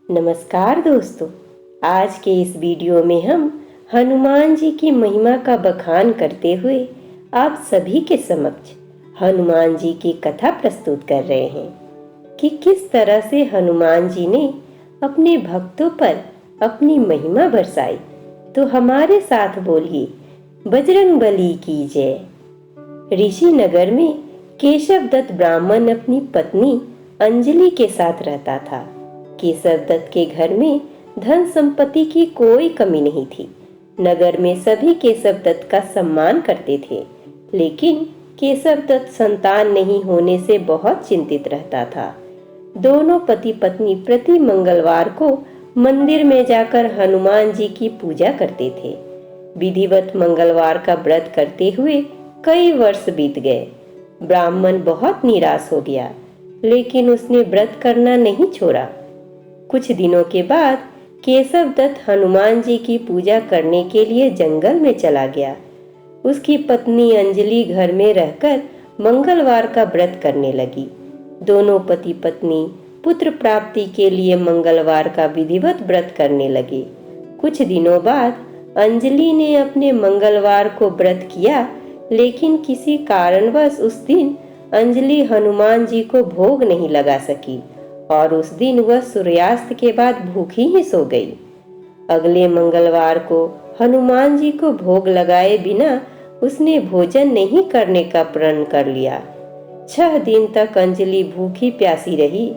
नमस्कार दोस्तों। आज के इस वीडियो में हम हनुमान जी की महिमा का बखान करते हुए आप सभी के समक्ष हनुमान जी की कथा प्रस्तुत कर रहे हैं कि किस तरह से हनुमान जी ने अपने भक्तों पर अपनी महिमा बरसाई। तो हमारे साथ बोलिए, बजरंगबली की जय। ऋषि नगर में केशव दत्त ब्राह्मण अपनी पत्नी अंजलि के साथ रहता था। केशव दत्त के घर में धन संपत्ति की कोई कमी नहीं थी। नगर में सभी केशव दत्त का सम्मान करते थे, लेकिन केशव दत्त संतान नहीं होने से बहुत चिंतित रहता था। दोनों पति पत्नी प्रति मंगलवार को मंदिर में जाकर हनुमान जी की पूजा करते थे। विधिवत मंगलवार का व्रत करते हुए कई वर्ष बीत गए। ब्राह्मण बहुत निराश हो गया, लेकिन उसने व्रत करना नहीं छोड़ा। कुछ दिनों के बाद केशव दत्त हनुमान जी की पूजा करने के लिए जंगल में चला गया। उसकी पत्नी अंजलि घर में रहकर मंगलवार का व्रत करने लगी। दोनों पति पत्नी पुत्र प्राप्ति के लिए मंगलवार का विधिवत व्रत करने लगे। कुछ दिनों बाद अंजलि ने अपने मंगलवार को व्रत किया, लेकिन किसी कारणवश उस दिन अंजलि हनुमान जी को भोग नहीं लगा सकी और उस दिन वह सूर्यास्त के बाद भूखी ही सो गई। अगले मंगलवार को हनुमान जी को भोग लगाए बिना उसने भोजन नहीं करने का प्रण कर लिया। 6 दिन तक अंजलि भूखी प्यासी रही।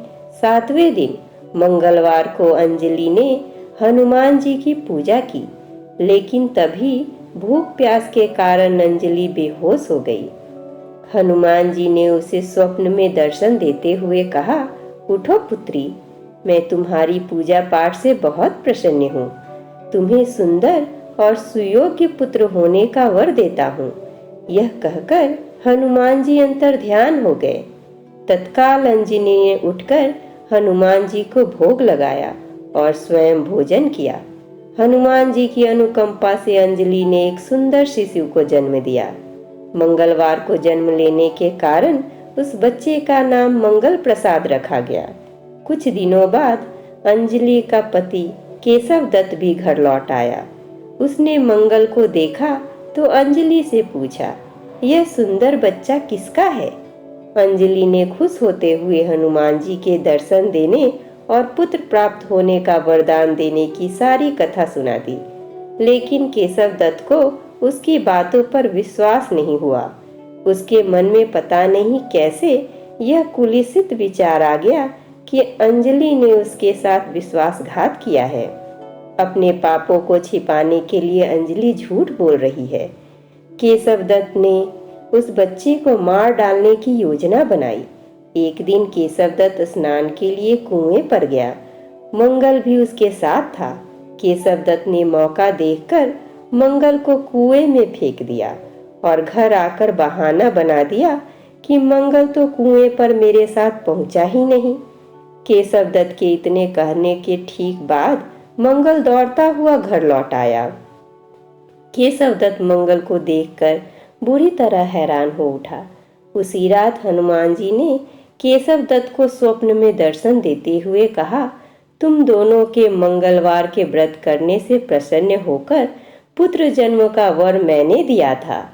7वें दिन मंगलवार को अंजलि ने हनुमान जी की पूजा की, लेकिन तभी भूख प्यास के कारण अंजलि बेहोश हो गई। हनुमान जी ने उसे स्वप्न में दर्शन देते हुए कहा, उठो पुत्री, मैं तुम्हारी पूजा पाठ से बहुत प्रसन्न हूँ। तुम्हें सुंदर और सुयोग्य पुत्र होने का वर देता हूँ। यह कहकर हनुमान जी अंतर ध्यान हो गए। तत्काल अंजलि ने उठकर हनुमान जी को भोग लगाया और स्वयं भोजन किया। हनुमान जी की अनुकंपा से अंजलि ने एक सुंदर शिशु को जन्म दिया। मंगलवार को जन्म लेने के कारण उस बच्चे का नाम मंगल प्रसाद रखा गया। कुछ दिनों बाद अंजलि का पति केशव दत्त भी घर लौट आया। उसने मंगल को देखा तो अंजलि से पूछा, यह सुंदर बच्चा किसका है? अंजलि ने खुश होते हुए हनुमान जी के दर्शन देने और पुत्र प्राप्त होने का वरदान देने की सारी कथा सुना दी, लेकिन केशव दत्त को उसकी बातों पर विश्वास नहीं हुआ। उसके मन में पता नहीं कैसे यह कुत्सित विचार आ गया कि अंजलि ने उसके साथ विश्वासघात किया है। अपने पापों को छिपाने के लिए अंजलि झूठ बोल रही है। केशव दत्त ने उस बच्चे को मार डालने की योजना बनाई। एक दिन केशव दत्त स्नान के लिए कुएं पर गया। मंगल भी उसके साथ था। केशव दत्त ने मौका देखकर मंगल को कुएं में फेंक दिया और घर आकर बहाना बना दिया कि मंगल तो कुएं पर मेरे साथ पहुंचा ही नहीं। केशव दत्त के इतने कहने के ठीक बाद मंगल दौड़ता हुआ घर लौट आया। केशव दत्त मंगल को देखकर बुरी तरह हैरान हो उठा। उसी रात हनुमान जी ने केशव दत्त को स्वप्न में दर्शन देते हुए कहा, तुम दोनों के मंगलवार के व्रत करने से प्रसन्न होकर पुत्र जन्म का वर मैंने दिया था,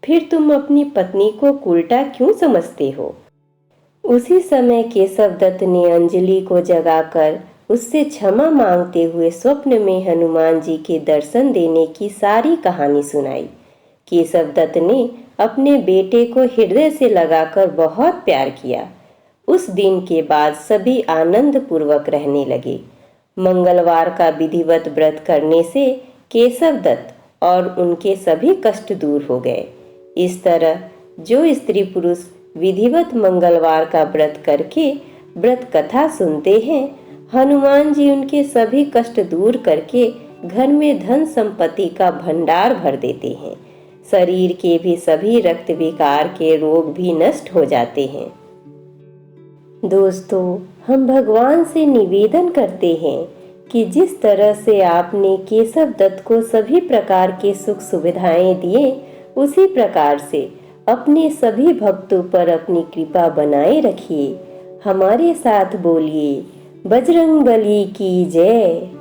फिर तुम अपनी पत्नी को उल्टा क्यों समझते हो? उसी समय केशव दत्त ने अंजलि को जगाकर उससे क्षमा मांगते हुए स्वप्न में हनुमान जी के दर्शन देने की सारी कहानी सुनाई। केशव दत्त ने अपने बेटे को हृदय से लगाकर बहुत प्यार किया। उस दिन के बाद सभी आनंद पूर्वक रहने लगे। मंगलवार का विधिवत व्रत करने से केशव दत्त और उनके सभी कष्ट दूर हो गए। इस तरह जो स्त्री पुरुष विधिवत मंगलवार का व्रत करके व्रत कथा सुनते हैं, हनुमान जी उनके सभी कष्ट दूर करके घर में धन संपत्ति का भंडार भर देते हैं। शरीर के भी सभी रक्त विकार के रोग भी नष्ट हो जाते हैं। दोस्तों, हम भगवान से निवेदन करते हैं कि जिस तरह से आपने केशव दत्त को सभी प्रकार के सुख सुविधाएं दिए, उसी प्रकार से अपने सभी भक्तों पर अपनी कृपा बनाए रखिए। हमारे साथ बोलिए, बजरंग बली की जय।